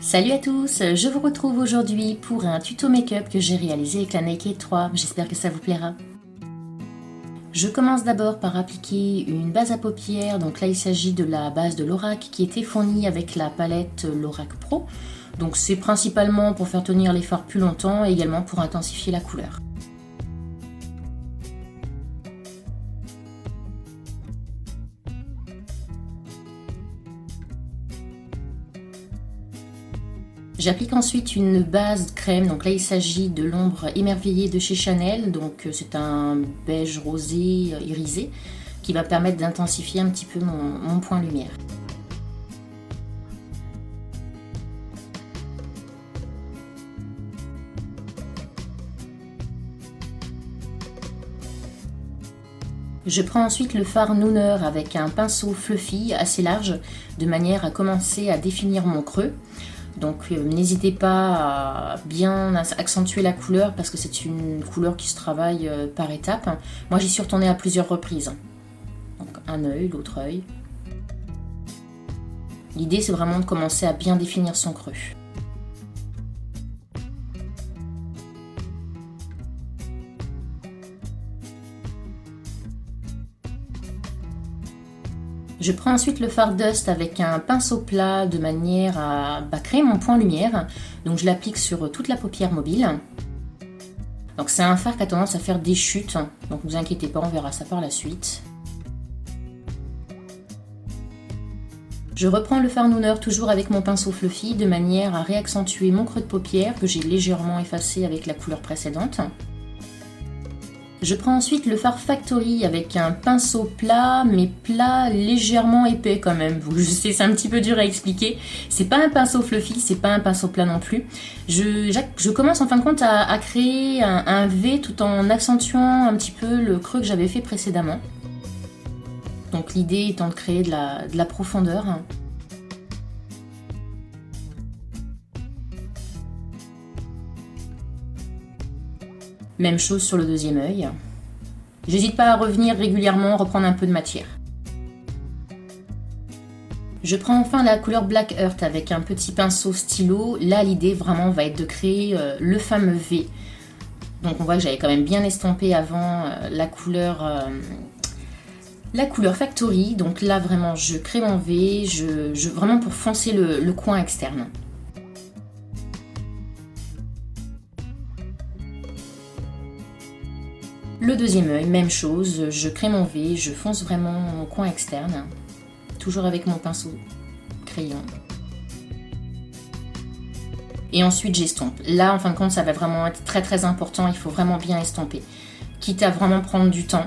Salut à tous, je vous retrouve aujourd'hui pour un tuto make-up que j'ai réalisé avec la Naked 3, j'espère que ça vous plaira. Je commence d'abord par appliquer une base à paupières, donc là il s'agit de la base de Lorac qui était fournie avec la palette Lorac Pro. Donc c'est principalement pour faire tenir les fards plus longtemps et également pour intensifier la couleur. J'applique ensuite une base crème, donc là il s'agit de l'ombre émerveillée de chez Chanel, donc c'est un beige rosé irisé qui va permettre d'intensifier un petit peu mon point lumière. Je prends ensuite le fard Nooner avec un pinceau fluffy assez large de manière à commencer à définir mon creux. Donc n'hésitez pas à bien accentuer la couleur parce que c'est une couleur qui se travaille par étapes. Moi j'y suis retournée à plusieurs reprises. Donc un œil, l'autre œil. L'idée c'est vraiment de commencer à bien définir son creux. Je prends ensuite le fard Dust avec un pinceau plat de manière à créer mon point lumière. Donc je l'applique sur toute la paupière mobile. Donc c'est un fard qui a tendance à faire des chutes, donc ne vous inquiétez pas, on verra ça par la suite. Je reprends le fard Nooner toujours avec mon pinceau fluffy de manière à réaccentuer mon creux de paupière que j'ai légèrement effacé avec la couleur précédente. Je prends ensuite le fard Factory avec un pinceau plat, mais plat légèrement épais quand même. Je sais, c'est un petit peu dur à expliquer. C'est pas un pinceau fluffy, c'est pas un pinceau plat non plus. Je commence en fin de compte à créer un V tout en accentuant un petit peu le creux que j'avais fait précédemment. Donc l'idée étant de créer de la profondeur. Même chose sur le deuxième œil. J'hésite pas à revenir régulièrement, reprendre un peu de matière. Je prends enfin la couleur Black Earth avec un petit pinceau stylo. Là, l'idée vraiment va être de créer le fameux V. Donc on voit que j'avais quand même bien estompé avant la couleur Factory. Donc là, vraiment, je crée mon V, vraiment pour foncer le coin externe. Le deuxième œil, même chose, je crée mon V, je fonce vraiment mon coin externe, toujours avec mon pinceau crayon. Et ensuite j'estompe. Là, en fin de compte, ça va vraiment être très très important, il faut vraiment bien estomper. Quitte à vraiment prendre du temps,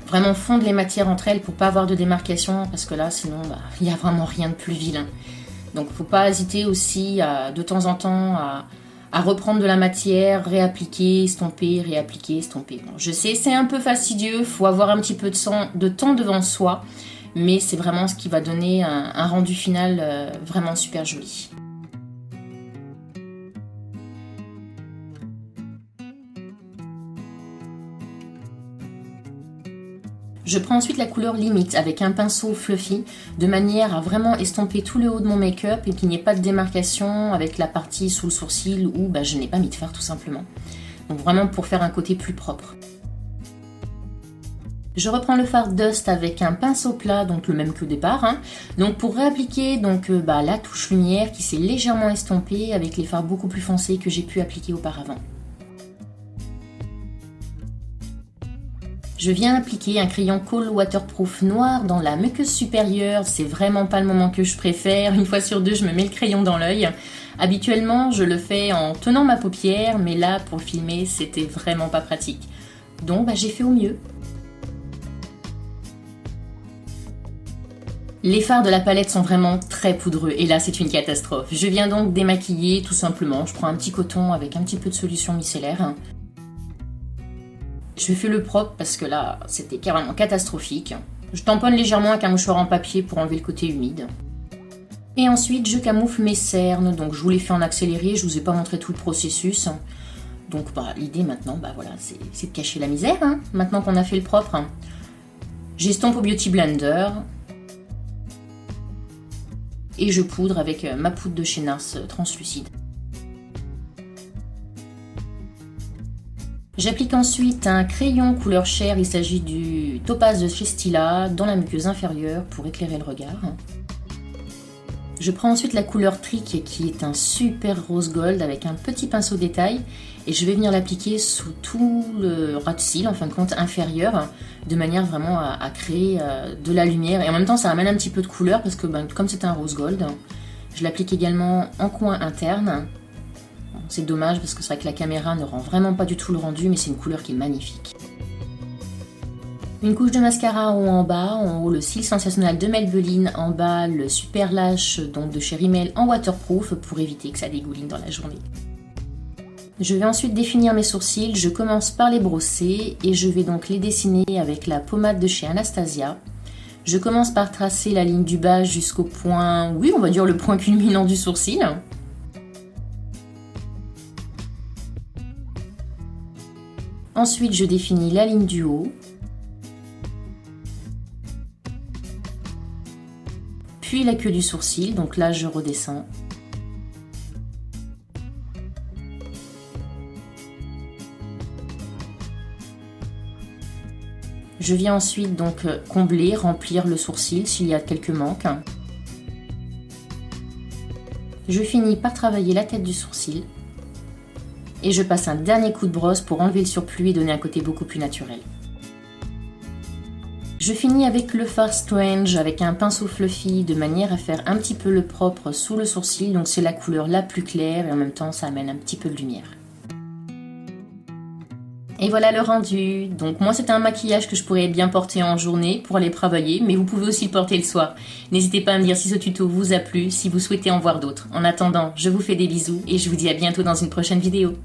vraiment fondre les matières entre elles pour pas avoir de démarcation, parce que là, sinon, il n'y a vraiment rien de plus vilain. Donc, il ne faut pas hésiter aussi de temps en temps à reprendre de la matière, réappliquer, estomper, réappliquer, estomper. Bon, je sais, c'est un peu fastidieux, il faut avoir un petit peu de temps devant soi, mais c'est vraiment ce qui va donner un rendu final vraiment super joli. Je prends ensuite la couleur Limite avec un pinceau fluffy de manière à vraiment estomper tout le haut de mon make-up et qu'il n'y ait pas de démarcation avec la partie sous le sourcil où je n'ai pas mis de fard tout simplement. Donc vraiment pour faire un côté plus propre. Je reprends le fard Dust avec un pinceau plat, donc le même que au départ. Donc pour réappliquer la touche lumière qui s'est légèrement estompée avec les fards beaucoup plus foncés que j'ai pu appliquer auparavant. Je viens appliquer un crayon Kohl waterproof noir dans la muqueuse supérieure. C'est vraiment pas le moment que je préfère. Une fois sur deux, je me mets le crayon dans l'œil. Habituellement, je le fais en tenant ma paupière, mais là, pour filmer, c'était vraiment pas pratique. Donc, j'ai fait au mieux. Les fards de la palette sont vraiment très poudreux et là, c'est une catastrophe. Je viens donc démaquiller tout simplement. Je prends un petit coton avec un petit peu de solution micellaire. Je fais le propre parce que là, c'était carrément catastrophique. Je tamponne légèrement avec un mouchoir en papier pour enlever le côté humide. Et ensuite, je camoufle mes cernes. Donc, je vous les fais en accéléré. Je ne vous ai pas montré tout le processus. Donc, l'idée maintenant, c'est de cacher la misère. Maintenant qu'on a fait le propre. J'estompe au Beauty Blender. et je poudre avec ma poudre de chez NARS translucide. J'applique ensuite un crayon couleur chair, il s'agit du Topaz de chez Stila, dans la muqueuse inférieure pour éclairer le regard. Je prends ensuite la couleur Trick qui est un super rose gold avec un petit pinceau détail et je vais venir l'appliquer sous tout le ras de cils, en fin de compte inférieur, de manière vraiment à créer de la lumière et en même temps ça amène un petit peu de couleur parce que comme c'est un rose gold, je l'applique également en coin interne. Bon, c'est dommage parce que c'est vrai que la caméra ne rend vraiment pas du tout le rendu mais c'est une couleur qui est magnifique. Une couche de mascara en bas, en haut le cil sensationnel de Maybelline, en bas le super lash donc de chez Rimmel en waterproof pour éviter que ça dégouline dans la journée. Je vais ensuite définir mes sourcils, je commence par les brosser et je vais donc les dessiner avec la pommade de chez Anastasia. Je commence par tracer la ligne du bas jusqu'au point, oui on va dire le point culminant du sourcil. Ensuite je définis la ligne du haut. Puis la queue du sourcil, donc là je redescends. Je viens ensuite donc combler, remplir le sourcil s'il y a quelques manques. Je finis par travailler la tête du sourcil. Et je passe un dernier coup de brosse pour enlever le surplus et donner un côté beaucoup plus naturel. Je finis avec le fard Strange avec un pinceau fluffy de manière à faire un petit peu le propre sous le sourcil, donc c'est la couleur la plus claire et en même temps ça amène un petit peu de lumière. Et voilà le rendu. Donc moi c'est un maquillage que je pourrais bien porter en journée pour aller travailler, mais vous pouvez aussi le porter le soir. N'hésitez pas à me dire si ce tuto vous a plu, si vous souhaitez en voir d'autres. En attendant, je vous fais des bisous et je vous dis à bientôt dans une prochaine vidéo.